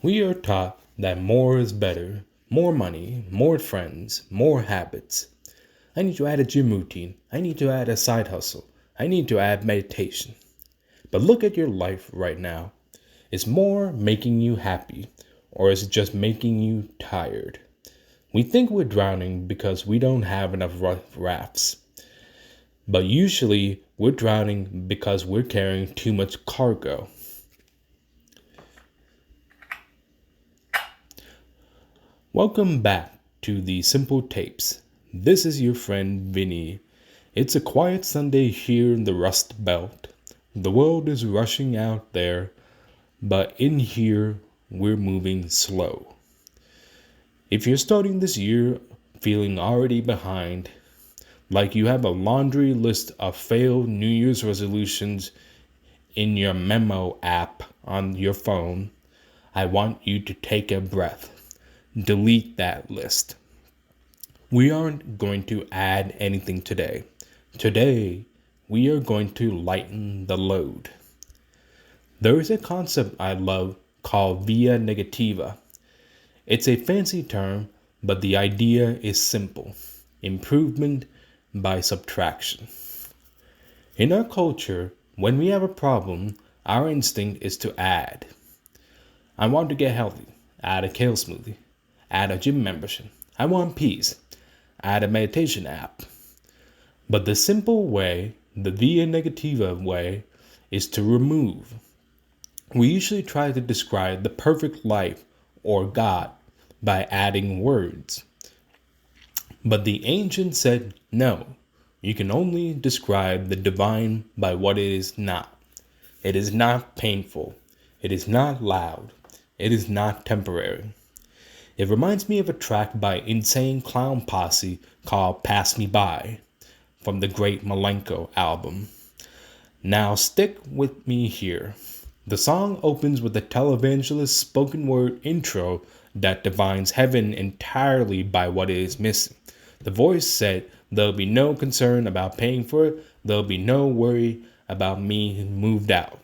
We are taught that more is better, more money, more friends, more habits. I need to add a gym routine. I need to add a side hustle. I need to add meditation. But look at your life right now. Is more making you happy, or is it just making you tired? We think we're drowning because we don't have enough rafts. But usually we're drowning because we're carrying too much cargo. Welcome back to the Simple Tapes. This is your friend Vinny. It's a quiet Sunday here in the Rust Belt. The world is rushing out there, but in here we're moving slow. If you're starting this year feeling already behind, like you have a laundry list of failed New Year's resolutions in your memo app on your phone, I want you to take a breath. Delete that list. We aren't going to add anything today. Today, we are going to lighten the load. There is a concept I love called via negativa. It's a fancy term, but the idea is simple. Improvement by subtraction. In our culture, when we have a problem, our instinct is to add. I want to get healthy. Add a kale smoothie. Add a gym membership. I want peace. Add a meditation app. But the simple way, the via negativa way, is to remove. We usually try to describe the perfect life or God by adding words. But the ancients said no. You can only describe the divine by what it is not. It is not painful. It is not loud. It is not temporary. It reminds me of a track by Insane Clown Posse called Pass Me By from the great Malenko album. Now stick with me here. The song opens with a televangelist spoken word intro that defines heaven entirely by what it is missing. The voice said, "There'll be no concern about paying for it. There'll be no worry about me moved out."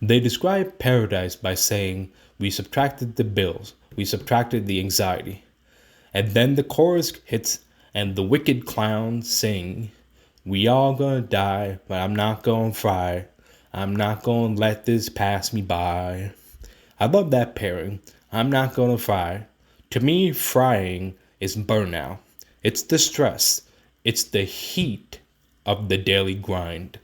They describe paradise by saying, "We subtracted the bills. We subtracted the anxiety." And then the chorus hits and the wicked clowns sing, "We all gonna die, but I'm not gonna fry. I'm not gonna let this pass me by." I love that pairing. I'm not gonna fry. To me, frying is burnout. It's the stress. It's the heat of the daily grind.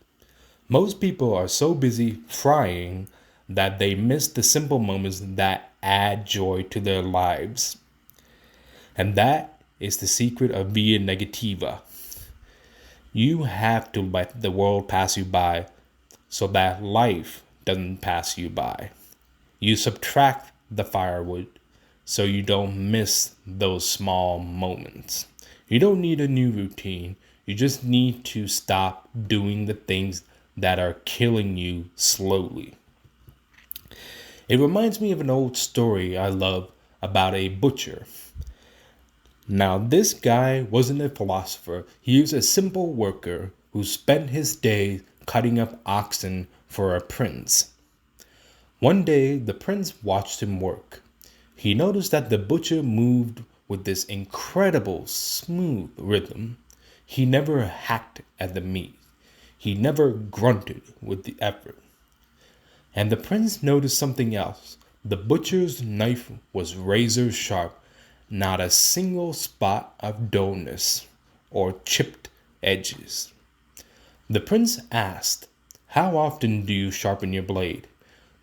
Most people are so busy frying that they miss the simple moments that add joy to their lives. And that is the secret of via negativa. You have to let the world pass you by so that life doesn't pass you by. You subtract the firewood so you don't miss those small moments. You don't need a new routine. You just need to stop doing the things that are killing you slowly. It reminds me of an old story I love about a butcher. Now, this guy wasn't a philosopher. He was a simple worker who spent his days cutting up oxen for a prince. One day, the prince watched him work. He noticed that the butcher moved with this incredible smooth rhythm. He never hacked at the meat. He never grunted with the effort. And the prince noticed something else. The butcher's knife was razor sharp, not a single spot of dullness or chipped edges. The prince asked, "How often do you sharpen your blade?"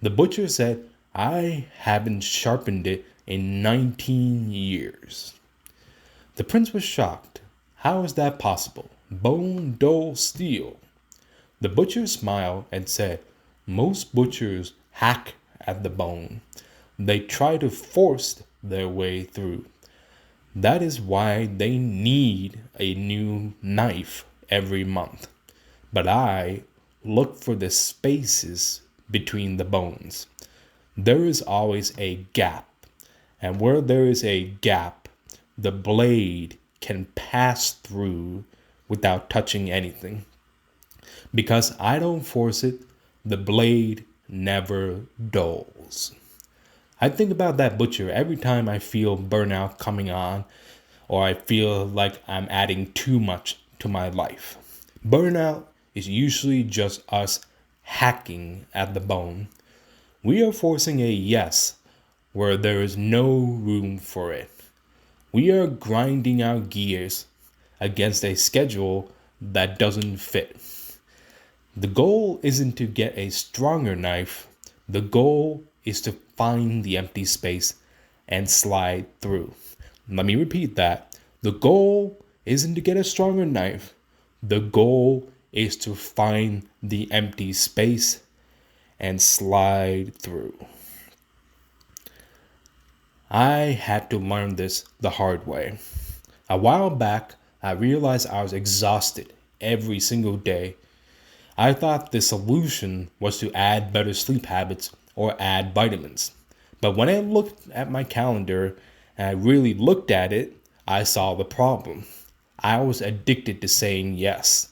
The butcher said, "I haven't sharpened it in 19 years. The prince was shocked. How is that possible? Bone, dull steel. The butcher smiled and said, "Most butchers hack at the bone. They try to force their way through. That is why they need a new knife every month. But I look for the spaces between the bones. There is always a gap. And where there is a gap, the blade can pass through without touching anything. Because I don't force it, the blade never dulls." I think about that butcher every time I feel burnout coming on or I feel like I'm adding too much to my life. Burnout is usually just us hacking at the bone. We are forcing a yes where there is no room for it. We are grinding our gears against a schedule that doesn't fit. The goal isn't to get a stronger knife. The goal is to find the empty space and slide through. Let me repeat that. The goal isn't to get a stronger knife. The goal is to find the empty space and slide through. I had to learn this the hard way. A while back, I realized I was exhausted every single day. I thought the solution was to add better sleep habits or add vitamins. But when I looked at my calendar and I really looked at it, I saw the problem. I was addicted to saying yes.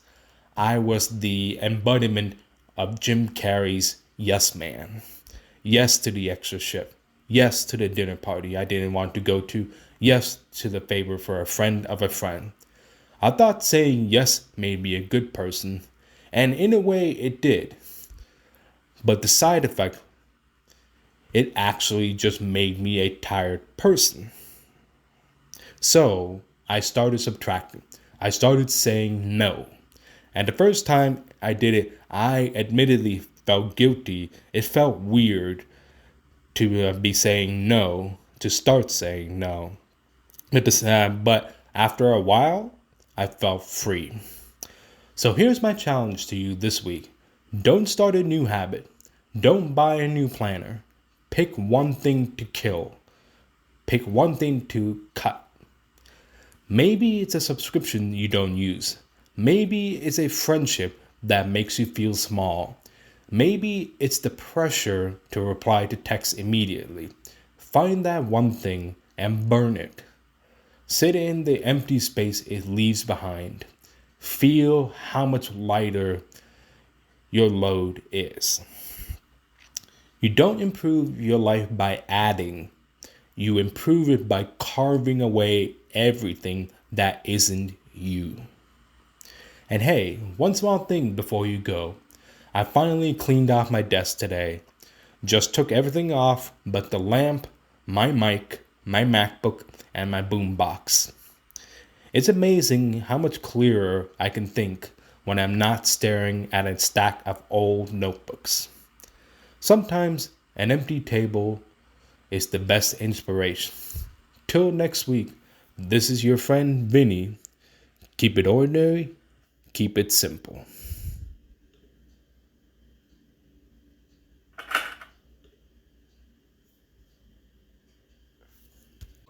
I was the embodiment of Jim Carrey's yes man. Yes to the extra shift. Yes to the dinner party I didn't want to go to. Yes to the favor for a friend of a friend. I thought saying yes made me a good person, and in a way it did. But the side effect, it actually just made me a tired person. So I started subtracting. I started saying no. And the first time I did it, I admittedly felt guilty. It felt weird to be saying no, to start saying no. But after a while, I felt free. So here's my challenge to you this week. Don't start a new habit. Don't buy a new planner. Pick one thing to kill. Pick one thing to cut. Maybe it's a subscription you don't use. Maybe it's a friendship that makes you feel small. Maybe it's the pressure to reply to text immediately. Find that one thing and burn it. Sit in the empty space it leaves behind. Feel how much lighter your load is. You don't improve your life by adding. You improve it by carving away everything that isn't you. And hey, one small thing before you go. I finally cleaned off my desk today. Just took everything off but the lamp, my mic, my MacBook, and my boombox. It's amazing how much clearer I can think when I'm not staring at a stack of old notebooks. Sometimes an empty table is the best inspiration. Till next week, this is your friend Vinny. Keep it ordinary, keep it simple.